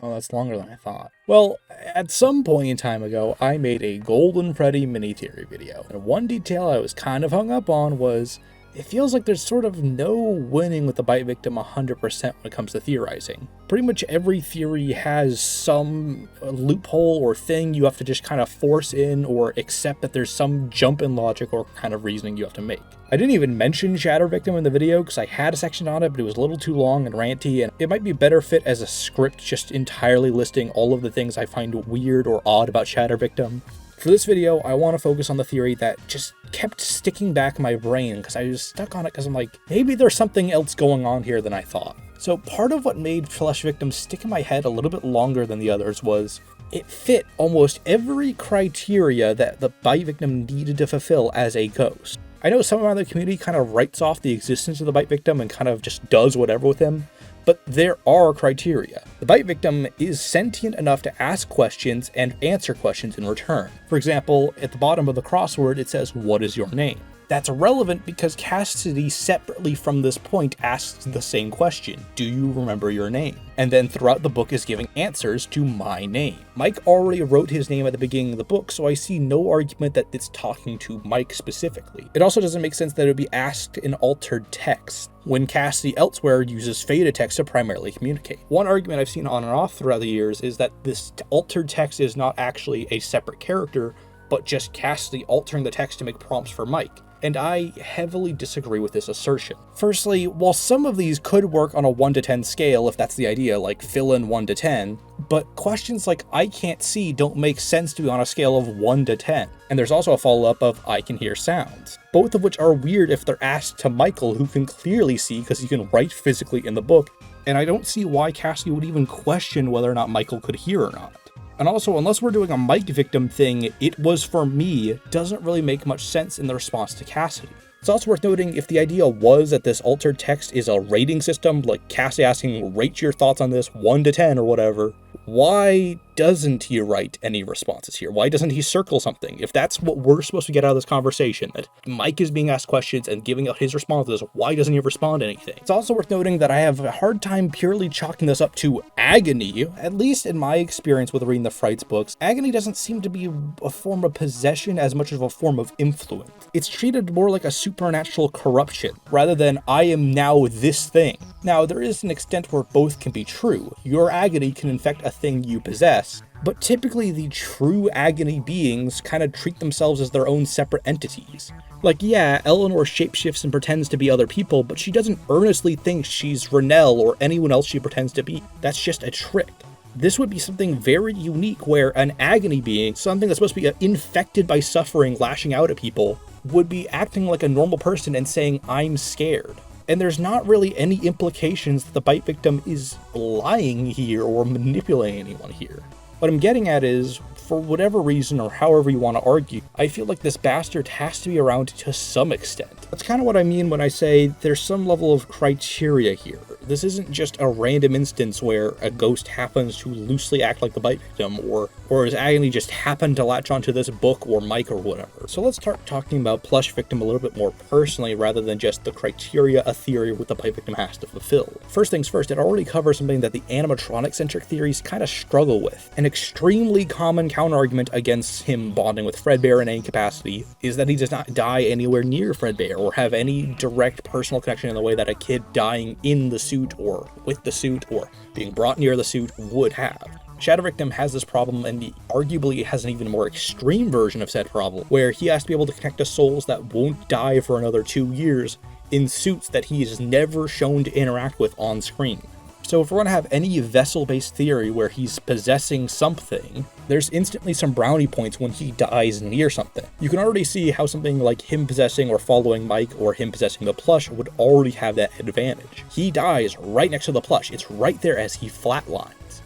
Oh, that's longer than I thought. Well, at some point in time ago, I made a Golden Freddy mini-theory video, and one detail I was kind of hung up on was it feels like there's sort of no winning with the bite victim 100% when it comes to theorizing. Pretty much every theory has some loophole or thing you have to just kind of force in or accept that there's some jump in logic or kind of reasoning you have to make. I didn't even mention Shadow Victim in the video because I had a section on it, but it was a little too long and ranty, and it might be better fit as a script just entirely listing all of the things I find weird or odd about Shadow Victim. For this video, I want to focus on the theory that just kept sticking back in my brain because I was stuck on it because I'm like, maybe there's something else going on here than I thought. So part of what made Plush Victim stick in my head a little bit longer than the others was it fit almost every criteria that the bite victim needed to fulfill as a ghost. I know some of the community kind of writes off the existence of the bite victim and kind of just does whatever with him, but there are criteria. The bite victim is sentient enough to ask questions and answer questions in return. For example, at the bottom of the crossword, it says, "What is your name?" That's relevant because Cassidy separately from this point asks the same question, "Do you remember your name?" And then throughout the book is giving answers to my name. Mike already wrote his name at the beginning of the book, so I see no argument that it's talking to Mike specifically. It also doesn't make sense that it would be asked in altered text, when Cassidy elsewhere uses faded text to primarily communicate. One argument I've seen on and off throughout the years is that this altered text is not actually a separate character, but just Cassidy altering the text to make prompts for Mike. And I heavily disagree with this assertion. Firstly, while some of these could work on a 1 to 10 scale if that's the idea, like fill in 1 to 10, but questions like "I can't see" don't make sense to be on a scale of 1 to 10. And there's also a follow-up of "I can hear sounds," both of which are weird if they're asked to Michael, who can clearly see because he can write physically in the book, and I don't see why Cassidy would even question whether or not Michael could hear or not. And also, unless we're doing a Mike victim thing, "it was for me" doesn't really make much sense in the response to Cassidy. It's also worth noting if the idea was that this altered text is a rating system, like Cassidy asking, "Rate your thoughts on this 1 to 10 or whatever, why doesn't he write any responses here? Why doesn't he circle something? If that's what we're supposed to get out of this conversation, that Mike is being asked questions and giving out his responses, why doesn't he respond to anything? It's also worth noting that I have a hard time purely chalking this up to agony. At least in my experience with reading the Frights books, agony doesn't seem to be a form of possession as much as a form of influence. It's treated more like a supernatural corruption, rather than "I am now this thing." Now, there is an extent where both can be true. Your agony can infect a thing you possess, but typically the true agony beings kind of treat themselves as their own separate entities. Like, yeah, Eleanor shapeshifts and pretends to be other people, but she doesn't earnestly think she's Renelle or anyone else she pretends to be. That's just a trick. This would be something very unique where an agony being, something that's supposed to be infected by suffering, lashing out at people, would be acting like a normal person and saying, "I'm scared." And there's not really any implications that the bite victim is lying here or manipulating anyone here. What I'm getting at is, for whatever reason or however you want to argue, I feel like this bastard has to be around to some extent. That's kind of what I mean when I say there's some level of criteria here. This isn't just a random instance where a ghost happens to loosely act like the bite victim, or his agony just happened to latch onto this book or Mike or whatever. So let's start talking about Plush Victim a little bit more personally rather than just the criteria a theory with the bite victim has to fulfill. First things first, it already covers something that the animatronic-centric theories kind of struggle with. An extremely common counterargument against him bonding with Fredbear in any capacity is that he does not die anywhere near Fredbear or have any direct personal connection in the way that a kid dying in the suit or with the suit or being brought near the suit would have. Shadow Victim has this problem, and he arguably has an even more extreme version of said problem, where he has to be able to connect to souls that won't die for another 2 years in suits that he is never shown to interact with on screen. So if we're going to have any vessel-based theory where he's possessing something, there's instantly some brownie points when he dies near something. You can already see how something like him possessing or following Mike or him possessing the plush would already have that advantage. He dies right next to the plush. It's right there as he flatlines.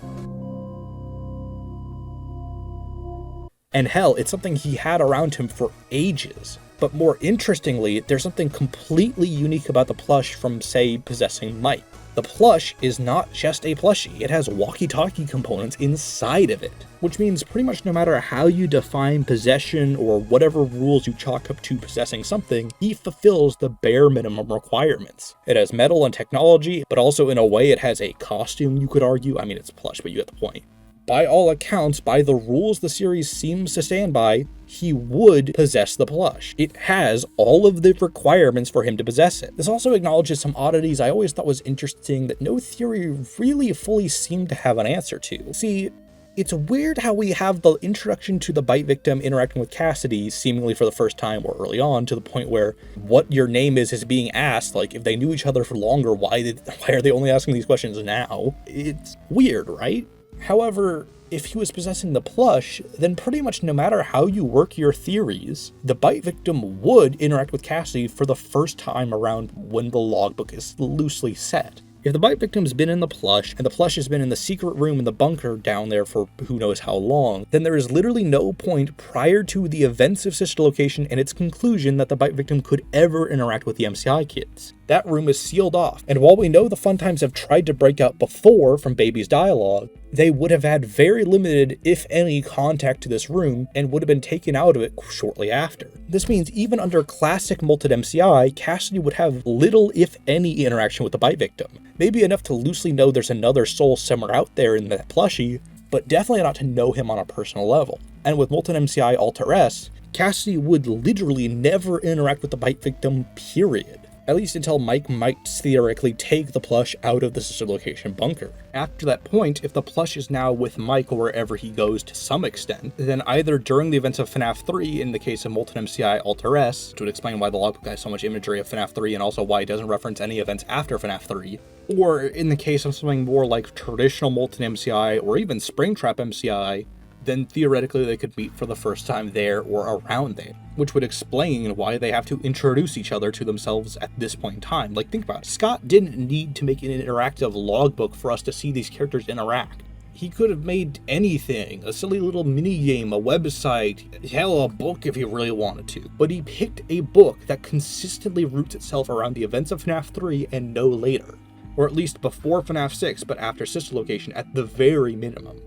And hell, it's something he had around him for ages. But more interestingly, there's something completely unique about the plush from, say, possessing Mike. The plush is not just a plushie, it has walkie-talkie components inside of it, which means pretty much no matter how you define possession or whatever rules you chalk up to possessing something, he fulfills the bare minimum requirements. It has metal and technology, but also in a way it has a costume, you could argue. I mean, it's plush, but you get the point. By all accounts, by the rules the series seems to stand by, he would possess the plush. It has all of the requirements for him to possess it. This also acknowledges some oddities I always thought was interesting that no theory really fully seemed to have an answer to. See, it's weird how we have the introduction to the bite victim interacting with Cassidy seemingly for the first time or early on, to the point where what your name is being asked. Like, if they knew each other for longer, why are they only asking these questions now? It's weird, right? However, if he was possessing the plush, then pretty much no matter how you work your theories, the bite victim would interact with Cassidy for the first time around when the logbook is loosely set. If the bite victim's been in the plush, and the plush has been in the secret room in the bunker down there for who knows how long, then there is literally no point prior to the events of Sister Location and its conclusion that the bite victim could ever interact with the MCI kids. That room is sealed off, and while we know the Fun Times have tried to break out before from Baby's dialogue, they would have had very limited, if any, contact to this room and would have been taken out of it shortly after. This means even under classic Molted MCI, Cassidy would have little, if any, interaction with the bite victim. Maybe enough to loosely know there's another soul somewhere out there in that plushie, but definitely not to know him on a personal level. And with Molten MCI Alter S, Cassidy would literally never interact with the bite victim, period. At least until Mike might theoretically take the plush out of the Sister Location bunker. After that point, if the plush is now with Mike or wherever he goes to some extent, then either during the events of FNAF 3, in the case of Molten MCI Alter S, which would explain why the logbook has so much imagery of FNAF 3 and also why it doesn't reference any events after FNAF 3, or in the case of something more like traditional Molten MCI or even Springtrap MCI, then theoretically they could meet for the first time there or around there, which would explain why they have to introduce each other to themselves at this point in time. Like, think about it. Scott didn't need to make an interactive logbook for us to see these characters interact. He could have made anything, a silly little mini game, a website, hell, a book if he really wanted to. But he picked a book that consistently roots itself around the events of FNAF 3 and no later. Or at least before FNAF 6, but after Sister Location at the very minimum.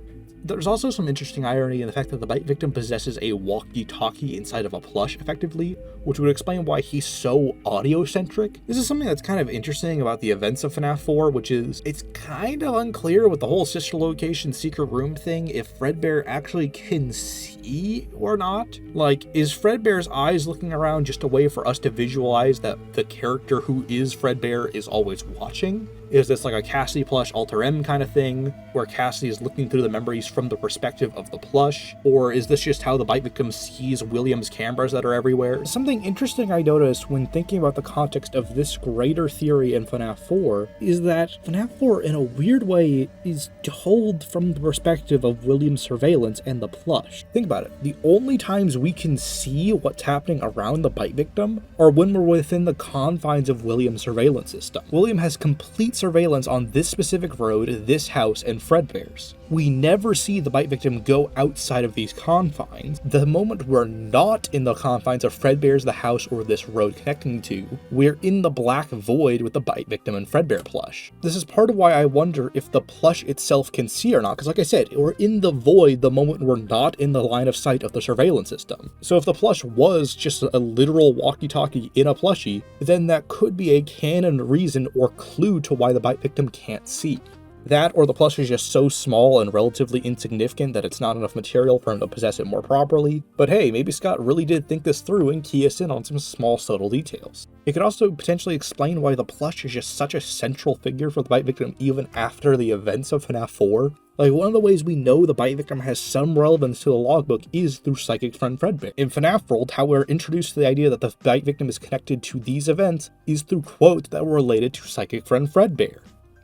There's also some interesting irony in the fact that the bite victim possesses a walkie-talkie inside of a plush, effectively, which would explain why he's so audio-centric. This is something that's kind of interesting about the events of FNAF 4, which is, it's kind of unclear with the whole Sister Location secret room thing if Fredbear actually can see or not. Like, is Fredbear's eyes looking around just a way for us to visualize that the character who is Fredbear is always watching? Is this like a Cassidy plush Alter M kind of thing, where Cassidy is looking through the memories from the perspective of the plush? Or is this just how the bite victim sees William's cameras that are everywhere? Something interesting I noticed when thinking about the context of this greater theory in FNAF 4 is that FNAF 4, in a weird way, is told from the perspective of William's surveillance and the plush. Think about it. The only times we can see what's happening around the bite victim are when we're within the confines of William's surveillance system. William has complete surveillance on this specific road, this house, and Fredbear's. We never see the bite victim go outside of these confines. The moment we're not in the confines of Fredbear's, the house, or this road connecting to, we're in the black void with the bite victim and Fredbear plush. This is part of why I wonder if the plush itself can see or not, because like I said, we're in the void the moment we're not in the line of sight of the surveillance system. So if the plush was just a literal walkie-talkie in a plushie, then that could be a canon reason or clue to why the bite victim can't see. That, or the plush is just so small and relatively insignificant that it's not enough material for him to possess it more properly. But hey, maybe Scott really did think this through and key us in on some small, subtle details. It could also potentially explain why the plush is just such a central figure for the bite victim even after the events of FNAF 4. Like, one of the ways we know the bite victim has some relevance to the logbook is through Psychic Friend Fredbear. In FNAF World, how we're introduced to the idea that the bite victim is connected to these events is through quotes that were related to Psychic Friend Fredbear.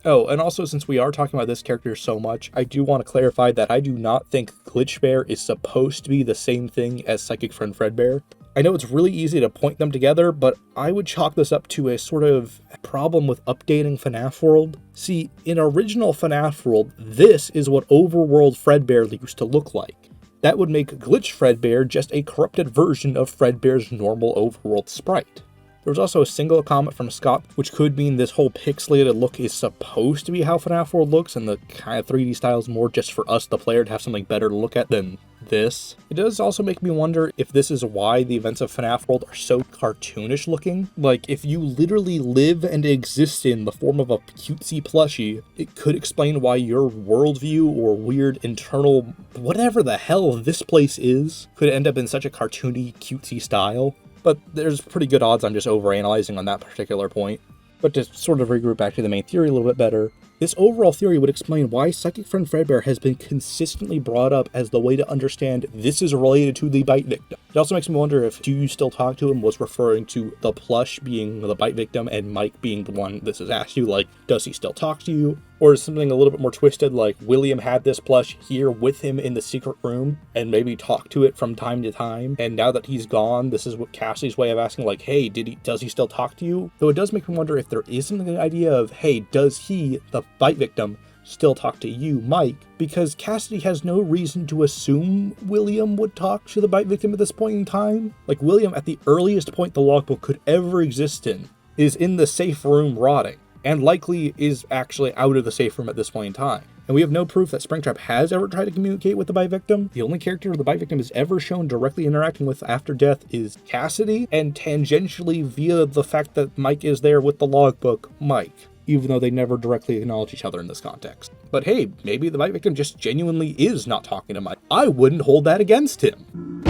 Oh, and also, since we are talking about this character so much, I do want to clarify that I do not think Glitch Bear is supposed to be the same thing as Psychic Friend Fredbear. I know it's really easy to point them together, but I would chalk this up to a sort of problem with updating FNAF World. See, in original FNAF World, this is what Overworld Fredbear used to look like. That would make Glitch Fredbear just a corrupted version of Fredbear's normal Overworld sprite. There was also a single comment from Scott, which could mean this whole pixelated look is supposed to be how FNAF World looks, and the kind of 3D style is more just for us, the player, to have something better to look at than this. It does also make me wonder if this is why the events of FNAF World are so cartoonish looking. Like, if you literally live and exist in the form of a cutesy plushie, it could explain why your worldview or weird internal whatever the hell this place is could end up in such a cartoony, cutesy style. But there's pretty good odds I'm just overanalyzing on that particular point. But to sort of regroup back to the main theory a little bit better, this overall theory would explain why Psychic Friend Fredbear has been consistently brought up as the way to understand this is related to the bite victim. It also makes me wonder if "Do you still talk to him" was referring to the plush being the bite victim and Mike being the one this is asked you, like, does he still talk to you? Or is something a little bit more twisted, like William had this plush here with him in the secret room and maybe talked to it from time to time, and now that he's gone, this is what Cassidy's way of asking, like, hey, does he still talk to you? Though it does make me wonder if there is something in the idea of, hey, does he, the bite victim, still talk to you, Mike? Because Cassidy has no reason to assume William would talk to the bite victim at this point in time. Like, William, at the earliest point the logbook could ever exist in, is in the safe room rotting, and likely is actually out of the safe room at this point in time. And we have no proof that Springtrap has ever tried to communicate with the bite victim. The only character the bite victim is ever shown directly interacting with after death is Cassidy, and tangentially via the fact that Mike is there with the logbook, Mike, even though they never directly acknowledge each other in this context. But hey, maybe the bite victim just genuinely is not talking to Mike. I wouldn't hold that against him.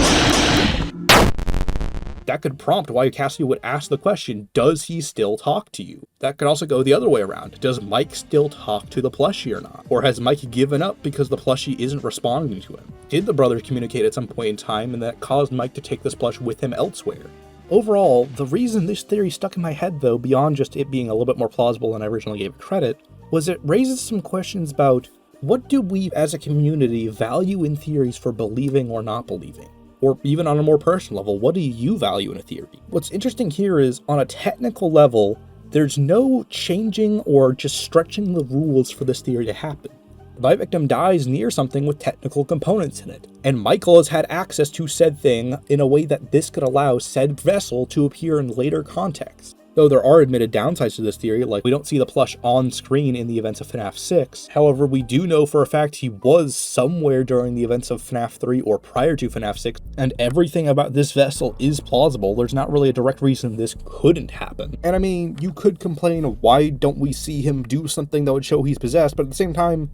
That could prompt why Cassidy would ask the question, does he still talk to you? That could also go the other way around. Does Mike still talk to the plushie or not? Or has Mike given up because the plushie isn't responding to him? Did the brothers communicate at some point in time and that caused Mike to take this plush with him elsewhere? Overall, the reason this theory stuck in my head, though, beyond just it being a little bit more plausible than I originally gave it credit, was it raises some questions about what do we as a community value in theories for believing or not believing? Or even on a more personal level, what do you value in a theory? What's interesting here is, on a technical level, there's no changing or just stretching the rules for this theory to happen. The bite victim dies near something with technical components in it, and Michael has had access to said thing in a way that this could allow said vessel to appear in later contexts. Though there are admitted downsides to this theory, like we don't see the plush on screen in the events of FNAF 6. However, we do know for a fact he was somewhere during the events of FNAF 3 or prior to FNAF 6, and everything about this vessel is plausible. There's not really a direct reason this couldn't happen. And I mean, you could complain, why don't we see him do something that would show he's possessed, but at the same time,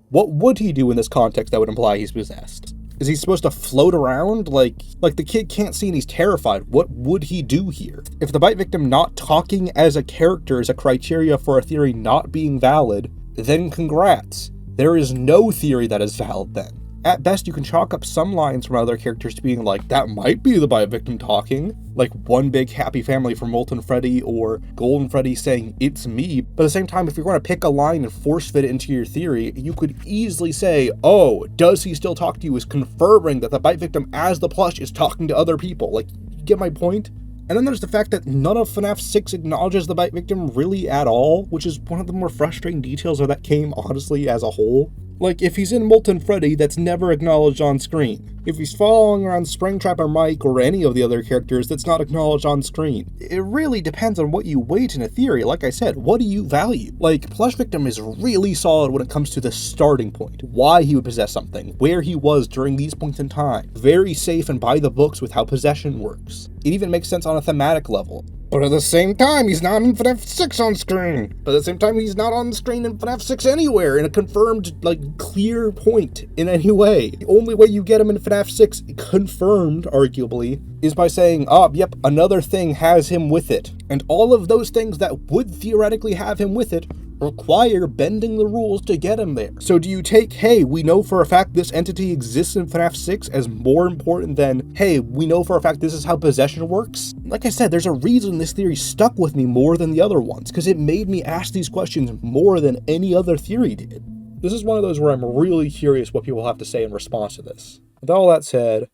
what would he do in this context that would imply he's possessed? Is he supposed to float around? Like the kid can't see and he's terrified. What would he do here? If the bite victim not talking as a character is a criteria for a theory not being valid, then congrats. There is no theory that is valid then. At best, you can chalk up some lines from other characters to being like, that might be the bite victim talking, like One Big Happy Family from Molten Freddy or Golden Freddy saying, it's me. But at the same time, if you're going to pick a line and force fit it into your theory, you could easily say, oh, does he still talk to you is confirming that the bite victim as the plush is talking to other people. Like, you get my point? And then there's the fact that none of FNAF 6 acknowledges the bite victim really at all, which is one of the more frustrating details of that game, honestly, as a whole. Like, if he's in Molten Freddy, that's never acknowledged on screen. If he's following around Springtrap or Mike or any of the other characters, that's not acknowledged on screen. It really depends on what you weight in a theory. Like I said, what do you value? Like, Plush Victim is really solid when it comes to the starting point. Why he would possess something, where he was during these points in time. Very safe and by the books with how possession works. It even makes sense on a thematic level. But at the same time, he's not in FNAF 6 on screen. But at the same time, he's not on screen in FNAF 6 anywhere in a confirmed, clear point in any way. The only way you get him in FNAF 6 confirmed, arguably, is by saying, oh, yep, another thing has him with it. And all of those things that would theoretically have him with it require bending the rules to get him there. So do you take, hey, we know for a fact this entity exists in FNAF 6 as more important than, hey, we know for a fact this is how possession works? Like I said, there's a reason this theory stuck with me more than the other ones, because it made me ask these questions more than any other theory did. This is one of those where I'm really curious what people have to say in response to this. With all that said,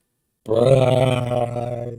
bye.